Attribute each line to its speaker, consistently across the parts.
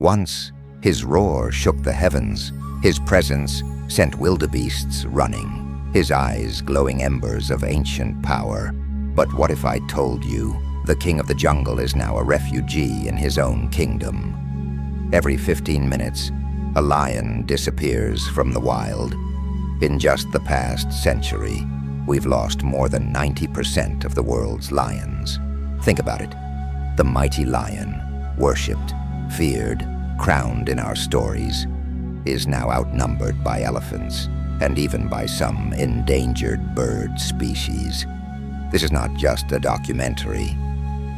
Speaker 1: Once, his roar shook the heavens. His presence sent wildebeests running, his eyes glowing embers of ancient power. But what if I told you the king of the jungle is now a refugee in his own kingdom? Every 15 minutes, a lion disappears from the wild. In just the past century, we've lost more than 90% of the world's lions. Think about it. The mighty lion, worshipped, feared, crowned in our stories, is now outnumbered by elephants and even by some endangered bird species. This is not just a documentary.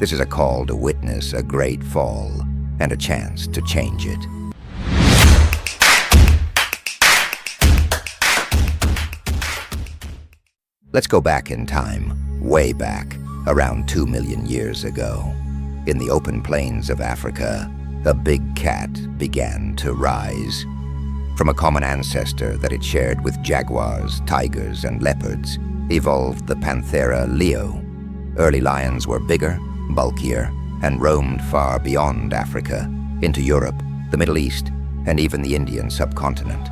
Speaker 1: This is a call to witness a great fall and a chance to change it. Let's go back in time, way back, around 2 million years ago. In the open plains of Africa, a big cat began to rise. From a common ancestor that it shared with jaguars, tigers, and leopards, evolved the Panthera leo. Early lions were bigger, bulkier, and roamed far beyond Africa, into Europe, the Middle East, and even the Indian subcontinent.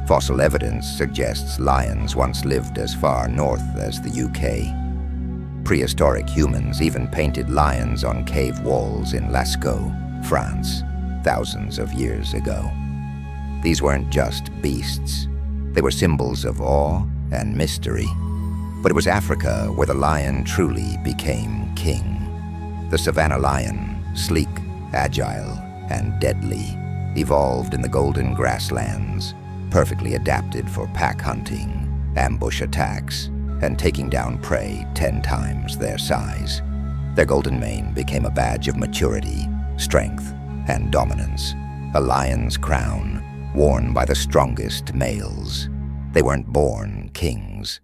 Speaker 1: Fossil evidence suggests lions once lived as far north as the UK. Prehistoric humans even painted lions on cave walls in Lascaux, France, thousands of years ago. These weren't just beasts. They were symbols of awe and mystery. But it was Africa where the lion truly became king. The savannah lion, sleek, agile, and deadly, evolved in the golden grasslands, perfectly adapted for pack hunting, ambush attacks, and taking down prey 10 times their size. Their golden mane became a badge of maturity, strength, and dominance, a lion's crown worn by the strongest males. They weren't born kings.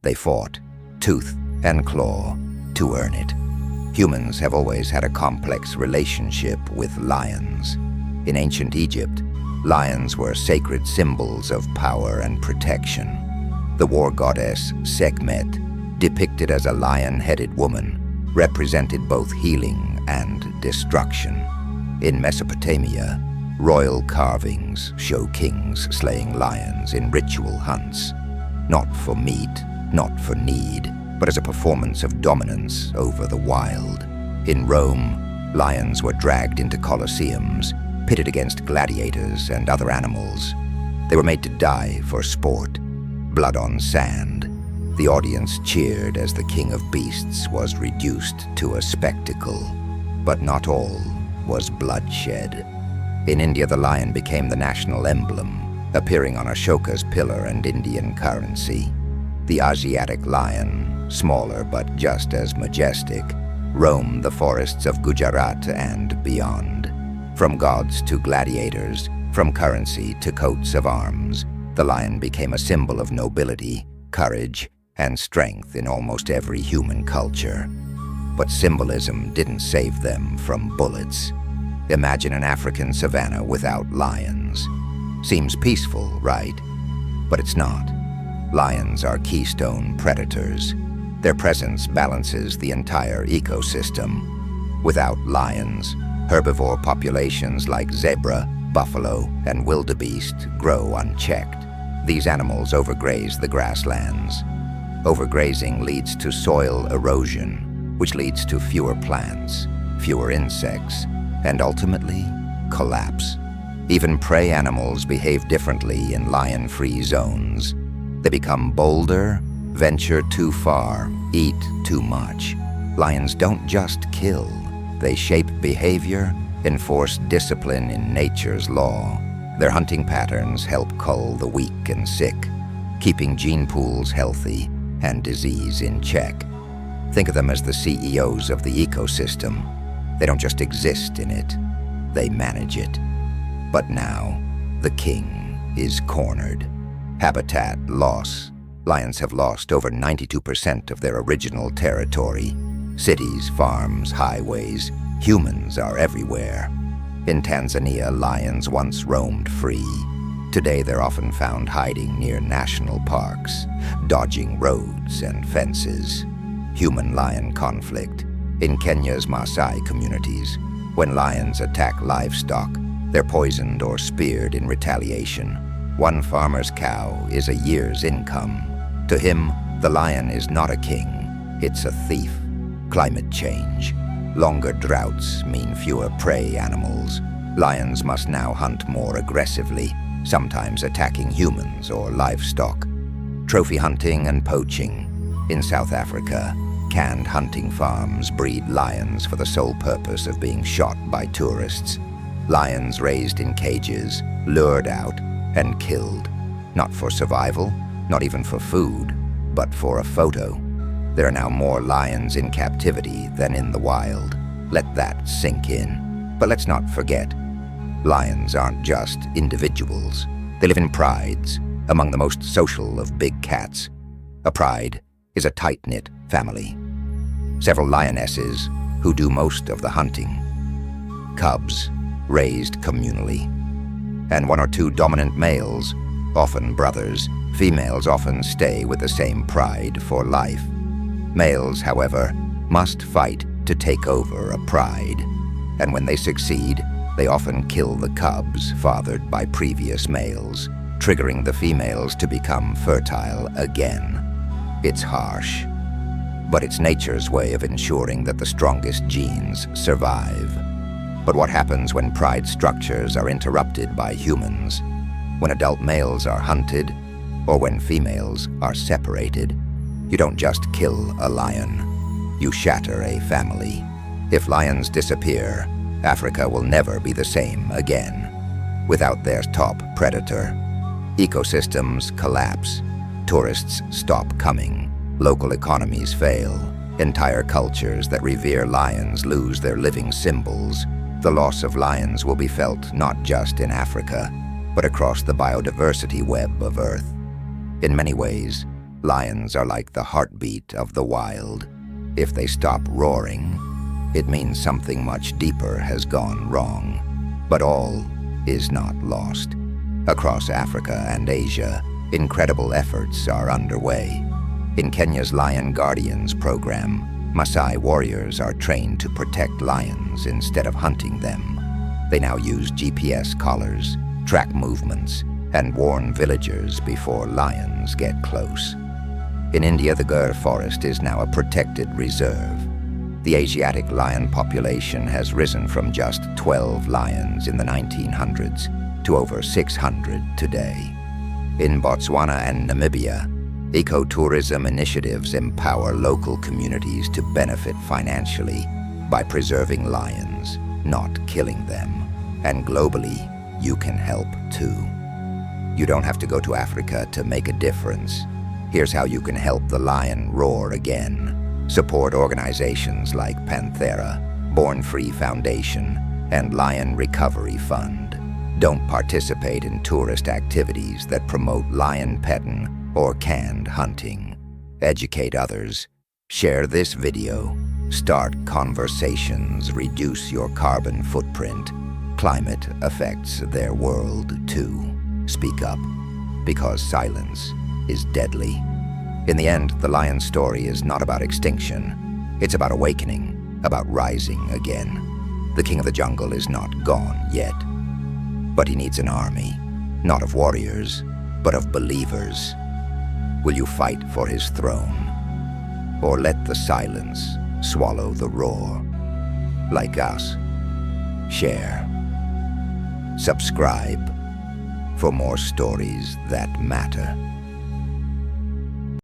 Speaker 1: They fought, tooth and claw, to earn it. Humans have always had a complex relationship with lions. In ancient Egypt, lions were sacred symbols of power and protection. The war goddess Sekhmet, depicted as a lion-headed woman, represented both healing and destruction. In Mesopotamia, royal carvings show kings slaying lions in ritual hunts, not for meat, not for need, but as a performance of dominance over the wild. In Rome, lions were dragged into colosseums, pitted against gladiators and other animals. They were made to die for sport, blood on sand. The audience cheered as the king of beasts was reduced to a spectacle. But not all was bloodshed. In India, the lion became the national emblem, appearing on Ashoka's pillar and Indian currency. The Asiatic lion, smaller but just as majestic, roamed the forests of Gujarat and beyond. From gods to gladiators, from currency to coats of arms, the lion became a symbol of nobility, courage, and strength in almost every human culture. But symbolism didn't save them from bullets. Imagine an African savanna without lions. Seems peaceful, right? But it's not. Lions are keystone predators. Their presence balances the entire ecosystem. Without lions, herbivore populations like zebra, buffalo, and wildebeest grow unchecked. These animals overgraze the grasslands. Overgrazing leads to soil erosion, which leads to fewer plants, fewer insects, and ultimately, collapse. Even prey animals behave differently in lion-free zones. They become bolder, venture too far, eat too much. Lions don't just kill. They shape behavior, enforce discipline in nature's law. Their hunting patterns help cull the weak and sick, keeping gene pools healthy and disease in check. Think of them as the CEOs of the ecosystem. They don't just exist in it, they manage it. But now, the king is cornered. Habitat loss. Lions have lost over 92% of their original territory. Cities, farms, highways, humans are everywhere. In Tanzania, lions once roamed free. Today they're often found hiding near national parks, dodging roads and fences. Human-lion conflict. In Kenya's Maasai communities, when lions attack livestock, They're poisoned or speared in retaliation. One farmer's cow is a year's income. To him, the lion is not a king, it's a thief. Climate change. Longer droughts mean fewer prey animals. Lions must now hunt more aggressively, sometimes attacking humans or livestock. Trophy hunting and poaching. In South Africa, canned hunting farms breed lions for the sole purpose of being shot by tourists. Lions raised in cages, lured out, and killed. Not for survival, not even for food, but for a photo. There are now more lions in captivity than in the wild. Let that sink in. But let's not forget, lions aren't just individuals. They live in prides, among the most social of big cats. A pride is a tight-knit family. Several lionesses who do most of the hunting. Cubs raised communally. And one or two dominant males, often brothers. Females often stay with the same pride for life. Males, however, must fight to take over a pride. And when they succeed, they often kill the cubs fathered by previous males, triggering the females to become fertile again. It's harsh, but it's nature's way of ensuring that the strongest genes survive. But what happens when pride structures are interrupted by humans? When adult males are hunted, or when females are separated? You don't just kill a lion, you shatter a family. If lions disappear, Africa will never be the same again. Without their top predator, ecosystems collapse, tourists stop coming, local economies fail, entire cultures that revere lions lose their living symbols. The loss of lions will be felt not just in Africa, but across the biodiversity web of Earth. In many ways, lions are like the heartbeat of the wild. If they stop roaring, it means something much deeper has gone wrong. But all is not lost. Across Africa and Asia, incredible efforts are underway. In Kenya's Lion Guardians program, Maasai warriors are trained to protect lions instead of hunting them. They now use GPS collars, track movements, and warn villagers before lions get close. In India, the Gir forest is now a protected reserve. The Asiatic lion population has risen from just 12 lions in the 1900s to over 600 today. In Botswana and Namibia, ecotourism initiatives empower local communities to benefit financially by preserving lions, not killing them. And globally, you can help too. You don't have to go to Africa to make a difference. Here's how you can help the lion roar again. Support organizations like Panthera, Born Free Foundation, and Lion Recovery Fund. Don't participate in tourist activities that promote lion petting or canned hunting. Educate others. Share this video. Start conversations. Reduce your carbon footprint. Climate affects their world too. Speak up, because silence is deadly. In the end, the lion story is not about extinction. It's about awakening, about rising again. The king of the jungle is not gone yet. But he needs an army, not of warriors, but of believers. Will you fight for his throne? Or let the silence swallow the roar? Like us, share, subscribe for more stories that matter.